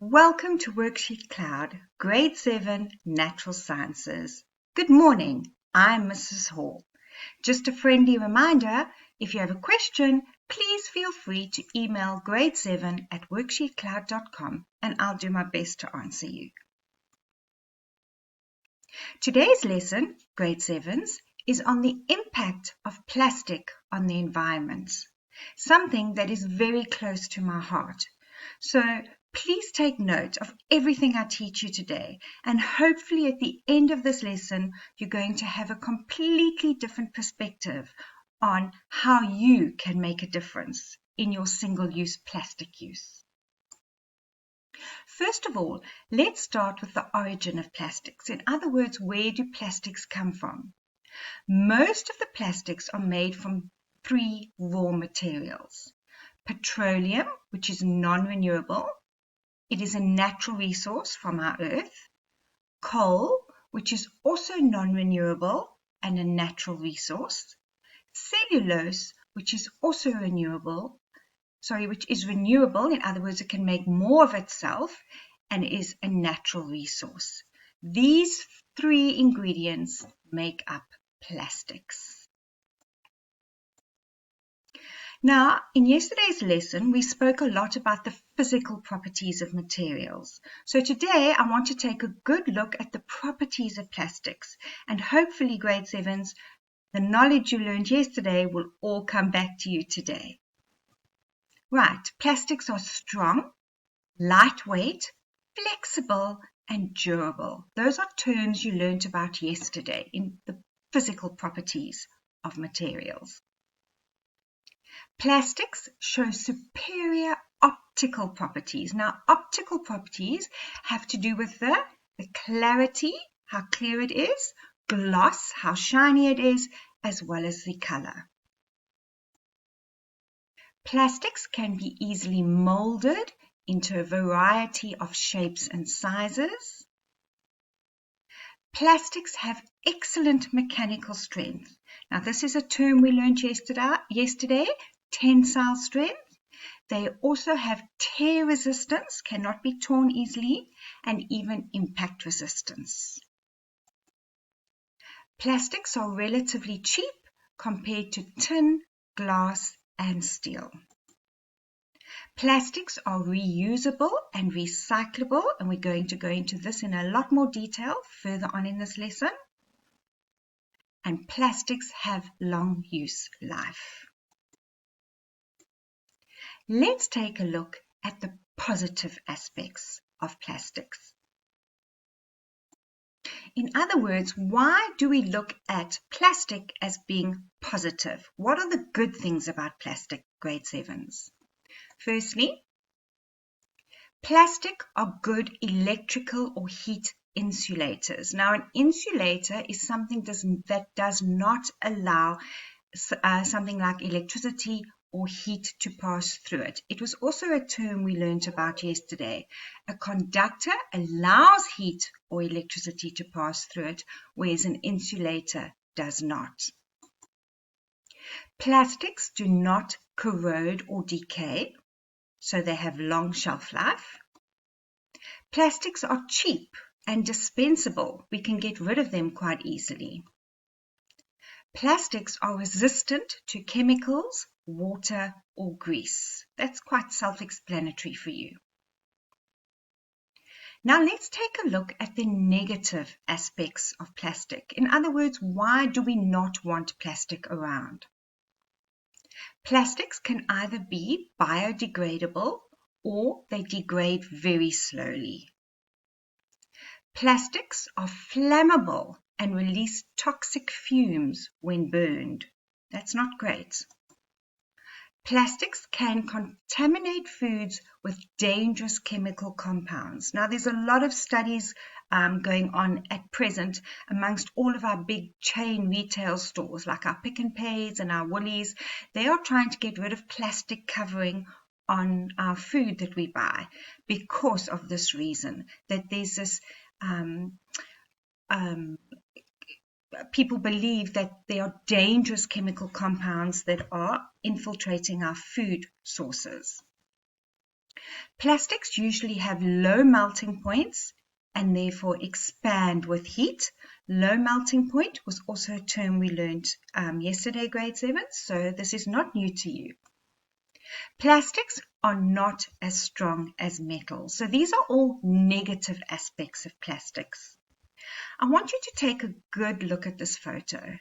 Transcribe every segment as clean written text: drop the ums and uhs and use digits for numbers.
Welcome to WorksheetCloud, Grade 7 Natural Sciences. Good morning, I'm Mrs. Hall. Just a friendly reminder, if you have a question, please feel free to email grade7@worksheetcloud.com and I'll do my best to answer you. Today's lesson, Grade 7's, is on the impact of plastic on the environment, something that is very close to my heart. So please take note of everything I teach you today, and hopefully at the end of this lesson, you're going to have a completely different perspective on how you can make a difference in your single-use plastic use. First of all, let's start with the origin of plastics. In other words, where do plastics come from? Most of the plastics are made from three raw materials. Petroleum, which is non-renewable. It is a natural resource from our earth. Coal, which is also non-renewable and a natural resource. Cellulose, which is also renewable, in other words, it can make more of itself and is a natural resource. These three ingredients make up plastics. Now, in yesterday's lesson, we spoke a lot about the physical properties of materials. So today, I want to take a good look at the properties of plastics, and hopefully, Grade 7's, the knowledge you learned yesterday will all come back to you today. Right, plastics are strong, lightweight, flexible, and durable. Those are terms you learned about yesterday in the physical properties of materials. Plastics show superior optical properties. Now, optical properties have to do with the clarity, how clear it is, gloss, how shiny it is, as well as the color. Plastics can be easily molded into a variety of shapes and sizes. Plastics have excellent mechanical strength. Now, this is a term we learned yesterday, tensile strength. They also have tear resistance, cannot be torn easily, and even impact resistance. Plastics are relatively cheap compared to tin, glass, and steel. Plastics are reusable and recyclable, and we're going to go into this in a lot more detail further on in this lesson. And plastics have long use life. Let's take a look at the positive aspects of plastics. In other words, why do we look at plastic as being positive? What are the good things about plastic, Grade 7's? Firstly, plastic are good electrical or heat insulators. Now, an insulator is something that does not allow something like electricity or heat to pass through it. It was also a term we learned about yesterday. A conductor allows heat or electricity to pass through it, whereas an insulator does not. Plastics do not corrode or decay, so they have long shelf life. Plastics are cheap and dispensable. We can get rid of them quite easily. Plastics are resistant to chemicals, water, or grease. That's quite self-explanatory for you. Now let's take a look at the negative aspects of plastic. In other words, why do we not want plastic around? Plastics can either be biodegradable or they degrade very slowly. Plastics are flammable and release toxic fumes when burned. That's not great. Plastics can contaminate foods with dangerous chemical compounds. Now, there's a lot of studies going on at present amongst all of our big chain retail stores, like our Pick n Pays and our Woolies. They are trying to get rid of plastic covering on our food that we buy because of this reason, that there's this people believe that there are dangerous chemical compounds that are infiltrating our food sources. Plastics usually have low melting points and therefore expand with heat. Low melting point was also a term we learned yesterday, grade 7, so this is not new to you. Plastics are not as strong as metal, so these are all negative aspects of plastics. I want you to take a good look at this photo,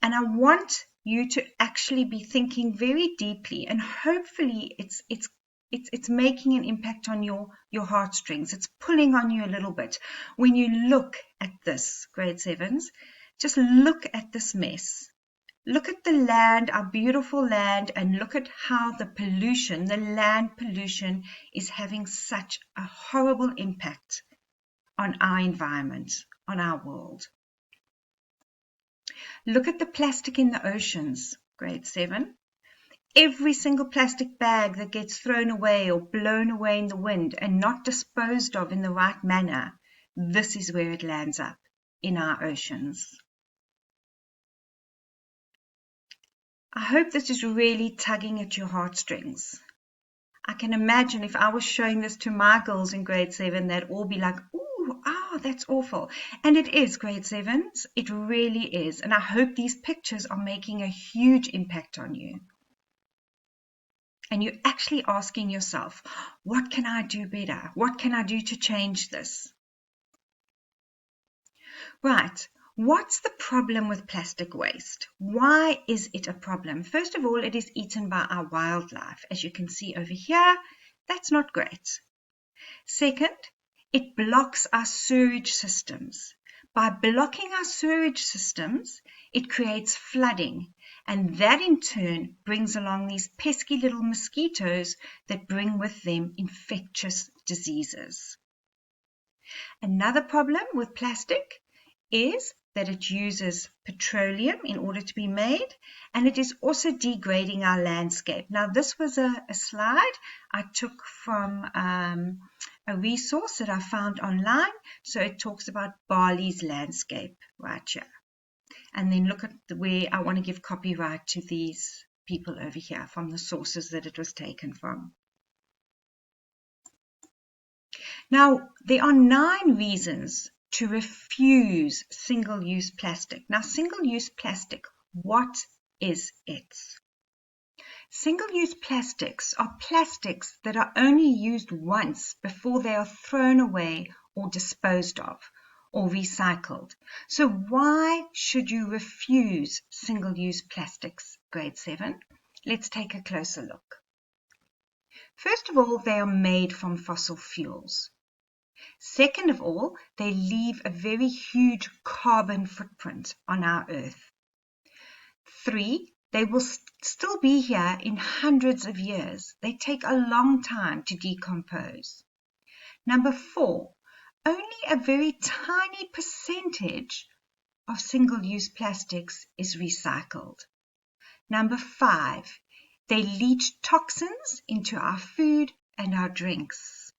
and I want you to actually be thinking very deeply, and hopefully it's making an impact on your heartstrings. It's pulling on you a little bit. When you look at this, grade 7s, just look at this mess. Look at the land, our beautiful land, and look at how the pollution, the land pollution, is having such a horrible impact on our environment, on our world. Look at the plastic in the oceans, grade 7. Every single plastic bag that gets thrown away or blown away in the wind and not disposed of in the right manner, this is where it lands up, in our oceans. I hope this is really tugging at your heartstrings. I can imagine if I was showing this to my girls in grade 7, they'd all be like, ooh, that's awful. And it is, grade 7s, it really is. And I hope these pictures are making a huge impact on you. And you're actually asking yourself, what can I do better? What can I do to change this? Right. What's the problem with plastic waste? Why is it a problem? First of all, it is eaten by our wildlife. As you can see over here, that's not great. Second, it blocks our sewage systems. By blocking our sewage systems, it creates flooding, and that in turn brings along these pesky little mosquitoes that bring with them infectious diseases. Another problem with plastic is that it uses petroleum in order to be made, and it is also degrading our landscape. Now, this was a slide I took from a resource that I found online. So it talks about Bali's landscape right here. And then look at where I want to give copyright to these people over here from the sources that it was taken from. Now, there are 9 reasons to refuse single-use plastic. Now, single-use plastic, what is it? Single-use plastics are plastics that are only used once before they are thrown away or disposed of or recycled. So why should you refuse single-use plastics, grade 7? Let's take a closer look. First of all, they are made from fossil fuels. Second of all, they leave a very huge carbon footprint on our Earth. 3, they will still be here in hundreds of years. They take a long time to decompose. Number 4, only a very tiny percentage of single-use plastics is recycled. Number 5, they leach toxins into our food and our drinks.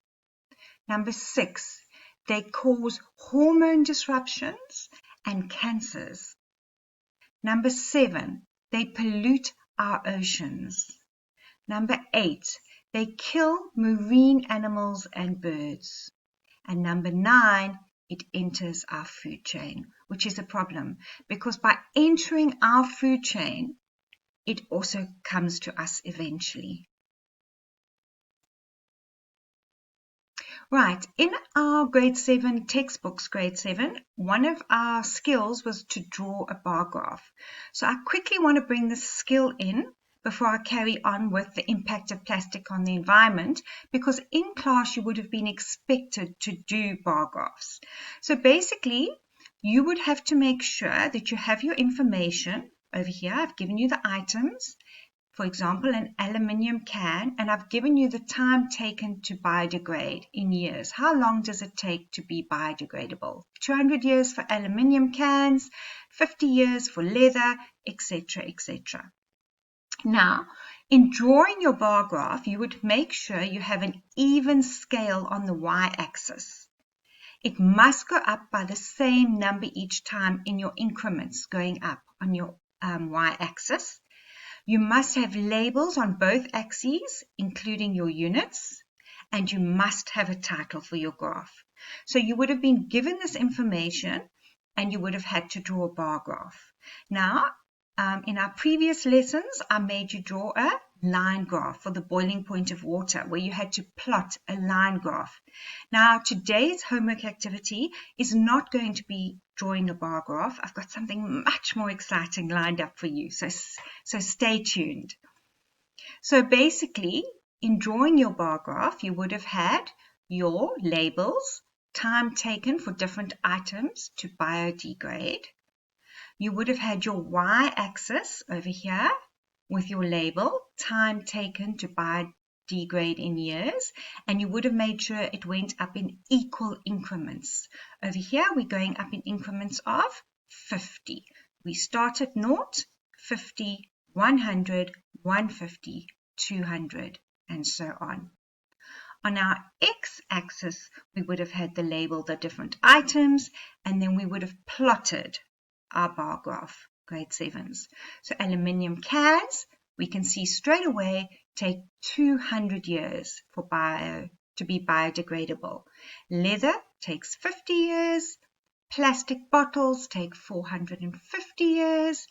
Number 6, they cause hormone disruptions and cancers. Number 7, they pollute our oceans. Number 8, they kill marine animals and birds. And number 9, it enters our food chain, which is a problem because by entering our food chain, it also comes to us eventually. Right, in our grade 7 textbooks, grade 7, one of our skills was to draw a bar graph. So I quickly want to bring this skill in before I carry on with the impact of plastic on the environment, because in class you would have been expected to do bar graphs. So basically, you would have to make sure that you have your information over here. I've given you the items. For example, an aluminium can, and I've given you the time taken to biodegrade in years. How long does it take to be biodegradable? 200 years for aluminium cans, 50 years for leather, etc., etc. Now, in drawing your bar graph, you would make sure you have an even scale on the y-axis. It must go up by the same number each time in your increments going up on your y-axis. You must have labels on both axes, including your units, and you must have a title for your graph. So you would have been given this information and you would have had to draw a bar graph. Now, in our previous lessons, I made you draw a line graph for the boiling point of water, where you had to plot a line graph. Now, today's homework activity is not going to be drawing a bar graph. I've got something much more exciting lined up for you, so stay tuned. So basically, in drawing your bar graph, you would have had your labels, time taken for different items to biodegrade. You would have had your y-axis over here with your label, time taken to biodegrade in years, and you would have made sure it went up in equal increments. Over here, we're going up in increments of 50. We start at 0, 50, 100, 150, 200, and so on. On our x-axis, we would have had the label, the different items, and then we would have plotted our bar graph, grade 7s. So aluminium cans, we can see straight away, take 200 years to be biodegradable. Leather takes 50 years. Plastic bottles take 450 years.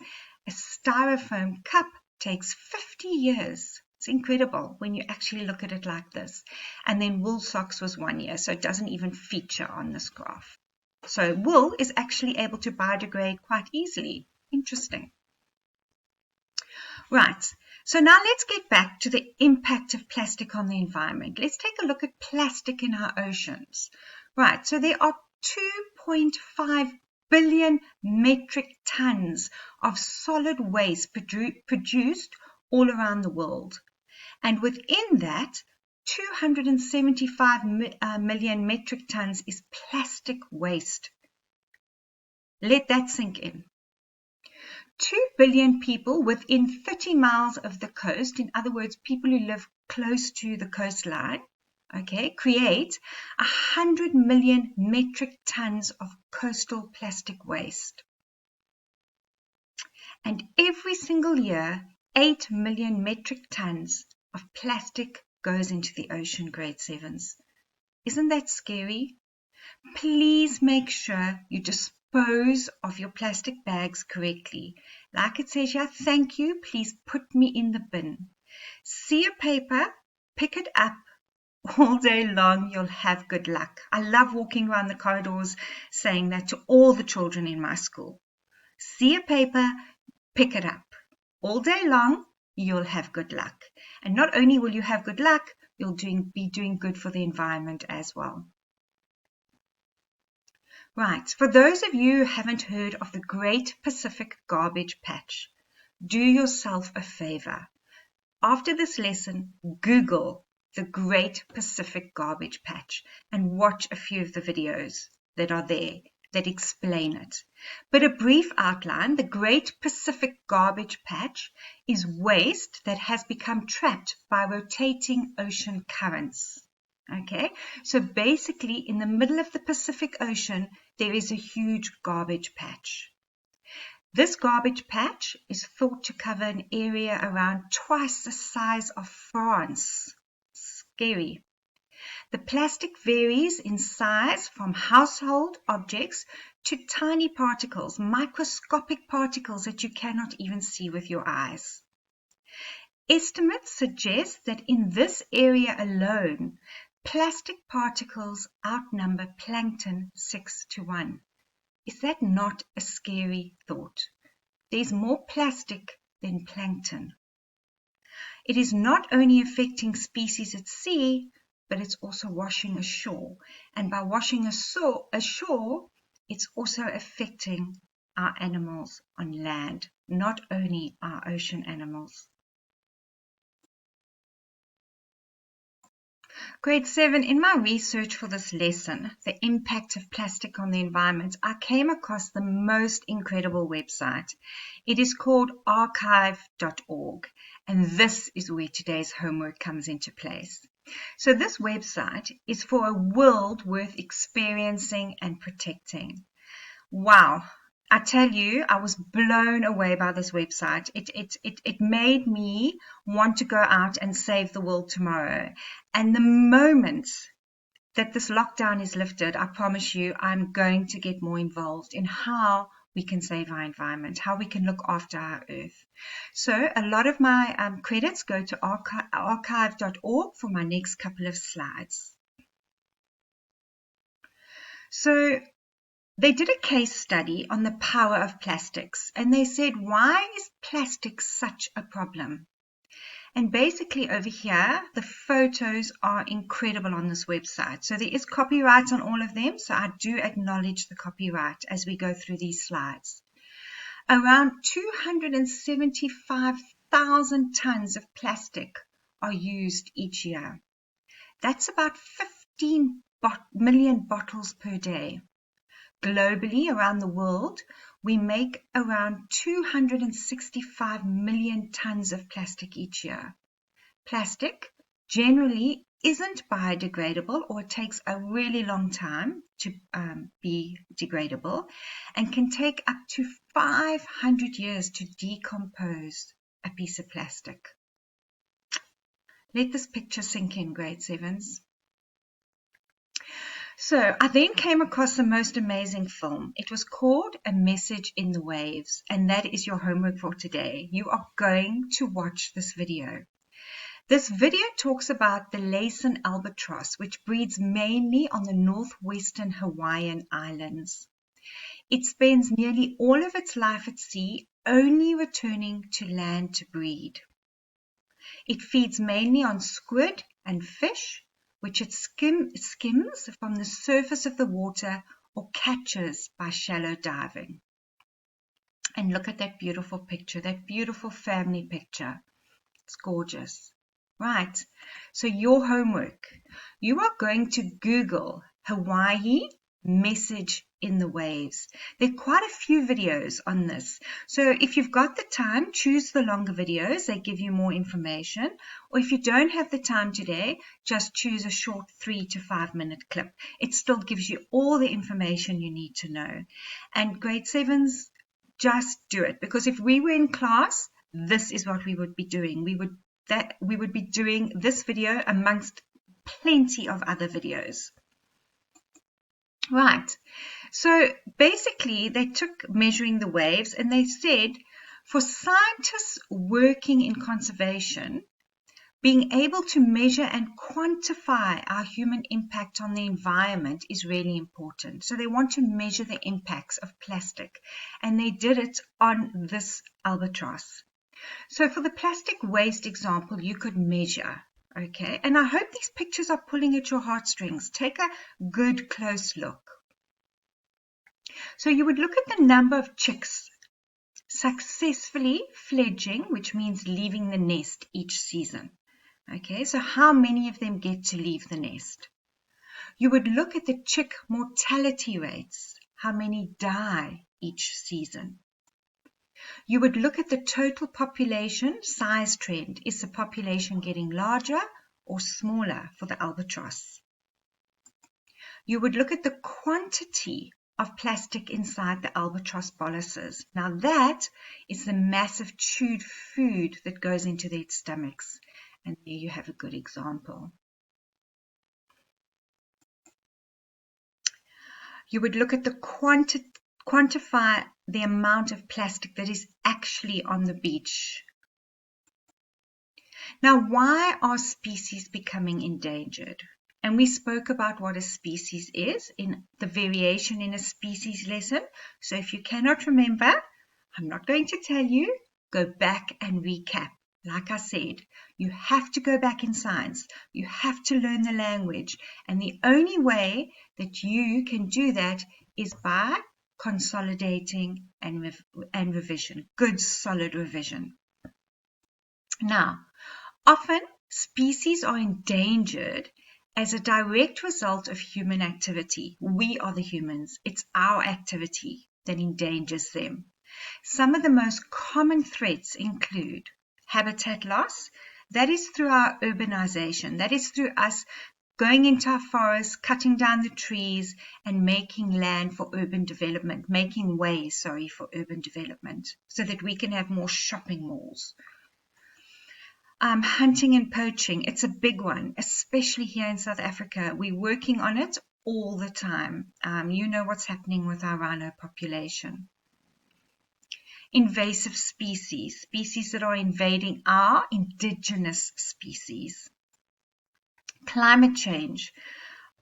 A styrofoam cup takes 50 years. It's incredible when you actually look at it like this. And then wool socks was 1 year, so it doesn't even feature on this graph. So wool is actually able to biodegrade quite easily. Interesting. Right, so now let's get back to the impact of plastic on the environment. Let's take a look at plastic in our oceans. Right, so there are 2.5 billion metric tons of solid waste produced all around the world. And within that, 275 million metric tons is plastic waste. Let that sink in. 2 billion people within 30 miles of the coast, in other words, people who live close to the coastline, okay, create 100 million metric tons of coastal plastic waste. And every single year, 8 million metric tons of plastic goes into the ocean, grade 7s. Isn't that scary? Please make sure you dispose of your plastic bags correctly. Like it says here, thank you, please put me in the bin. See a paper, pick it up. All day long, you'll have good luck. I love walking around the corridors saying that to all the children in my school. See a paper, pick it up. All day long, you'll have good luck. And not only will you have good luck, you'll be doing good for the environment as well. Right, for those of you who haven't heard of the Great Pacific Garbage Patch, do yourself a favor. After this lesson, Google the Great Pacific Garbage Patch and watch a few of the videos that are there that explain it. But a brief outline, the Great Pacific Garbage Patch is waste that has become trapped by rotating ocean currents. Okay, so basically in the middle of the Pacific Ocean, there is a huge garbage patch. This garbage patch is thought to cover an area around twice the size of France. Scary. The plastic varies in size from household objects to tiny particles, microscopic particles that you cannot even see with your eyes. Estimates suggest that in this area alone, plastic particles outnumber plankton 6 to 1. Is that not a scary thought? There's more plastic than plankton. It is not only affecting species at sea, but it's also washing ashore. And by washing ashore, it's also affecting our animals on land, not only our ocean animals. Grade 7, in my research for this lesson, the impact of plastic on the environment, I came across the most incredible website. It is called Archiveorg, and this is where today's homework comes into place. So this website is for a world worth experiencing and protecting. Wow, I tell you, I was blown away by this website. It made me want to go out and save the world tomorrow. And the moment that this lockdown is lifted, I promise you, I'm going to get more involved in how we can save our environment, how we can look after our earth. So a lot of my credits go to archive.org for my next couple of slides. So they did a case study on the power of plastics, and they said, why is plastic such a problem? And basically over here, the photos are incredible on this website. So there is copyright on all of them, so I do acknowledge the copyright as we go through these slides. Around 275,000 tons of plastic are used each year. That's about 15 million bottles per day. Globally, around the world, we make around 265 million tons of plastic each year. Plastic generally isn't biodegradable, or it takes a really long time to be degradable, and can take up to 500 years to decompose a piece of plastic. Let this picture sink in, grade 7s. So I then came across the most amazing film. It was called A Message in the Waves, and that is your homework for today. You are going to watch this video. This video talks about the Laysan albatross, which breeds mainly on the northwestern Hawaiian Islands. It spends nearly all of its life at sea, only returning to land to breed. It feeds mainly on squid and fish, which it skims from the surface of the water or catches by shallow diving. And look at that beautiful picture, that beautiful family picture. It's gorgeous. Right, so your homework. You are going to Google Hawaii Message in the Waves. There are quite a few videos on this. So if you've got the time, choose the longer videos. They give you more information. Or if you don't have the time today, just choose a short 3 to 5 minute clip. It still gives you all the information you need to know. And grade 7s, just do it. Because if we were in class, this is what we would be doing. We would be doing this video amongst plenty of other videos. Right, so basically they took measuring the waves, and they said for scientists working in conservation, being able to measure and quantify our human impact on the environment is really important. So they want to measure the impacts of plastic, and they did it on this albatross. So for the plastic waste example, you could measure, okay? And I hope these pictures are pulling at your heartstrings. Take a good close look. So you would look at the number of chicks successfully fledging, which means leaving the nest each season. Okay, so how many of them get to leave the nest? You would look at the chick mortality rates, how many die each season. You would look at the total population size trend. Is the population getting larger or smaller for the albatross? You would look at the quantity of plastic inside the albatross boluses. Now that is the massive chewed food that goes into their stomachs. And there you have a good example. You would look at the quantify the amount of plastic that is actually on the beach. Now, why are species becoming endangered? And we spoke about what a species is in the variation in a species lesson. So if you cannot remember, I'm not going to tell you, go back and recap. Like I said, you have to go back in science. You have to learn the language. And the only way that you can do that is by consolidating and revision. Good, solid revision. Now, often species are endangered as a direct result of human activity. We are the humans. It's our activity that endangers them. Some of the most common threats include habitat loss. That is through our urbanization. That is through us going into our forests, cutting down the trees, and making land for urban development, making way, for urban development, so that we can have more shopping malls. Hunting and poaching, it's a big one, especially here in South Africa. We're working on it all the time. You know what's happening with our rhino population. Invasive species, species that are invading our indigenous species. Climate change.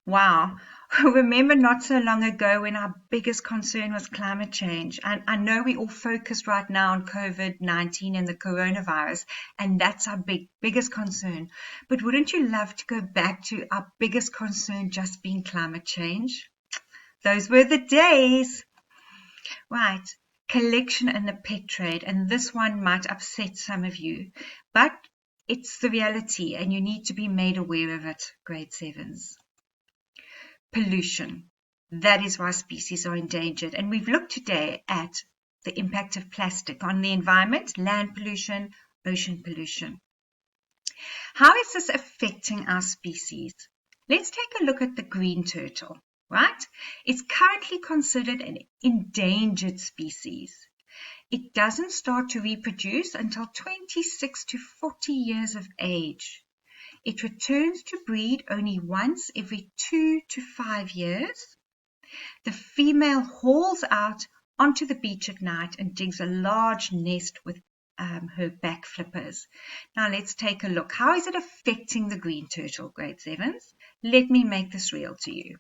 Wow. Remember not so long ago when our biggest concern was climate change. And I know we all focused right now on COVID-19 and the coronavirus, and that's our biggest concern. But wouldn't you love to go back to our biggest concern just being climate change? Those were the days. Right. Collection and the pet trade. And this one might upset some of you, but it's the reality and you need to be made aware of it, grade 7s. Pollution. That is why species are endangered. And we've looked today at the impact of plastic on the environment, land pollution, ocean pollution. How is this affecting our species? Let's take a look at the green turtle, right? It's currently considered an endangered species. It doesn't start to reproduce until 26 to 40 years of age. It returns to breed only once every 2 to 5 years. The female hauls out onto the beach at night and digs a large nest with her back flippers. Now let's take a look. How is it affecting the green turtle, grade 7s? Let me make this real to you.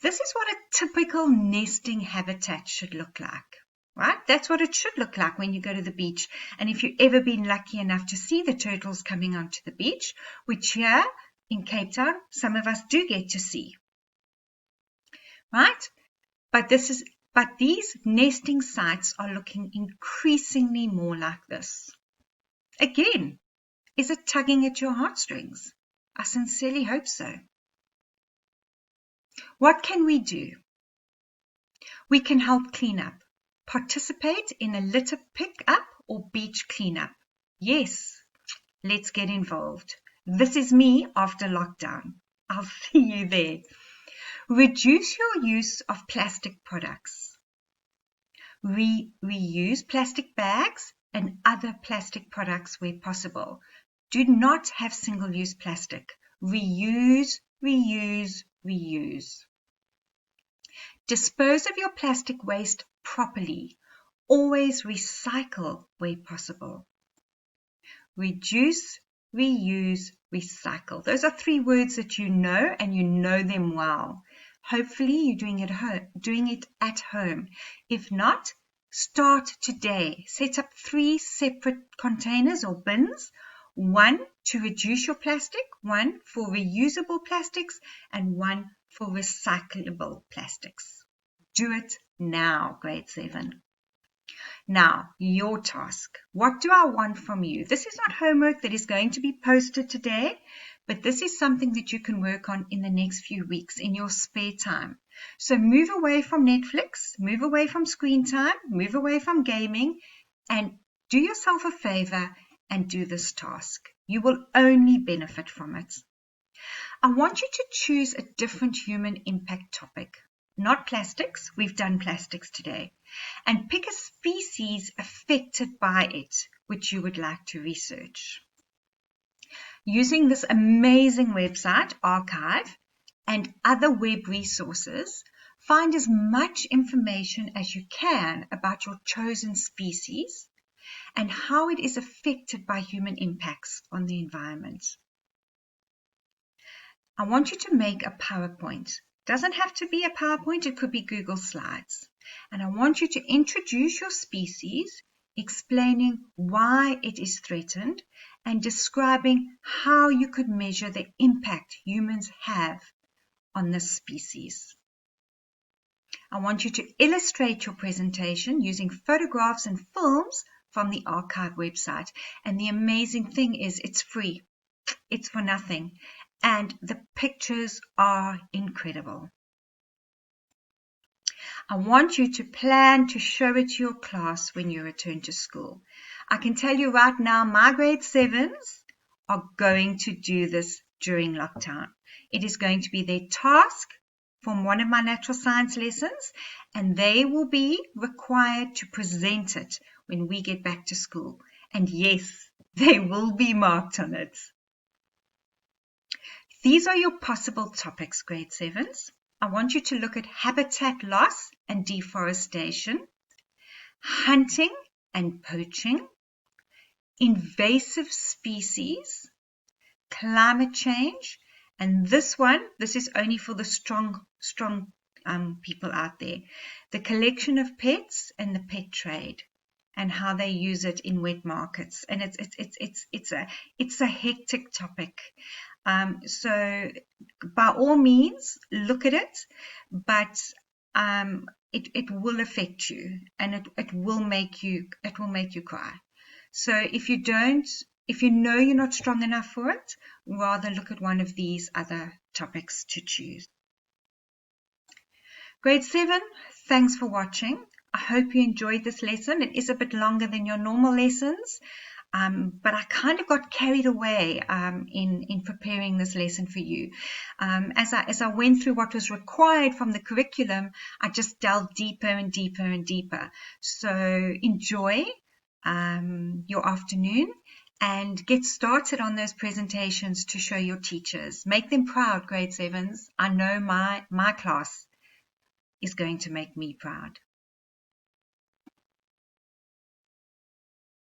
This is what a typical nesting habitat should look like. Right? That's what it should look like when you go to the beach. And if you've ever been lucky enough to see the turtles coming onto the beach, which here in Cape Town, some of us do get to see. Right? But these nesting sites are looking increasingly more like this. Again, is it tugging at your heartstrings? I sincerely hope so. What can we do? We can help clean up. Participate in a litter pick-up or beach cleanup. Yes, let's get involved. This is me after lockdown. I'll see you there. Reduce your use of plastic products. Reuse plastic bags and other plastic products where possible. Do not have single-use plastic. Reuse, reuse, reuse. Dispose of your plastic waste properly. Always recycle where possible. Reduce, reuse, recycle. Those are 3 words that you know and you know them well. Hopefully you're doing it at home. If not, start today. Set up 3 separate containers or bins. 1 to reduce your plastic, 1 for reusable plastics, and 1 for recyclable plastics. Do it now, grade 7. Now, your task. What do I want from you? This is not homework that is going to be posted today, but this is something that you can work on in the next few weeks in your spare time. So move away from Netflix, move away from screen time, move away from gaming, and do yourself a favor and do this task. You will only benefit from it. I want you to choose a different human impact topic. Not plastics, we've done plastics today. And pick a species affected by it, which you would like to research. Using this amazing website, Archive, and other web resources, find as much information as you can about your chosen species and how it is affected by human impacts on the environment. I want you to make a PowerPoint. Doesn't have to be a PowerPoint, it could be Google Slides. And I want you to introduce your species, explaining why it is threatened, and describing how you could measure the impact humans have on this species. I want you to illustrate your presentation using photographs and films from the Archive website. And the amazing thing is it's free. It's for nothing. And the pictures are incredible. I want you to plan to show it to your class when you return to school. I can tell you right now, my grade 7s are going to do this during lockdown. It is going to be their task from one of my natural science lessons, and they will be required to present it when we get back to school. And yes, they will be marked on it. These are your possible topics, grade 7s. I want you to look at habitat loss and deforestation, hunting and poaching, invasive species, climate change, and this is only for the strong people out there. The collection of pets and the pet trade, and how they use it in wet markets. And it's a hectic topic. So by all means, look at it, but it will affect you, and it will make you cry. So if you know you're not strong enough for it, rather look at one of these other topics to choose. Grade 7, thanks for watching. I hope you enjoyed this lesson. It is a bit longer than your normal lessons, but I kind of got carried away in preparing this lesson for you. As I went through what was required from the curriculum, I just delved deeper and deeper and deeper. So enjoy your afternoon and get started on those presentations to show your teachers. Make them proud, grade 7s. I know my class is going to make me proud.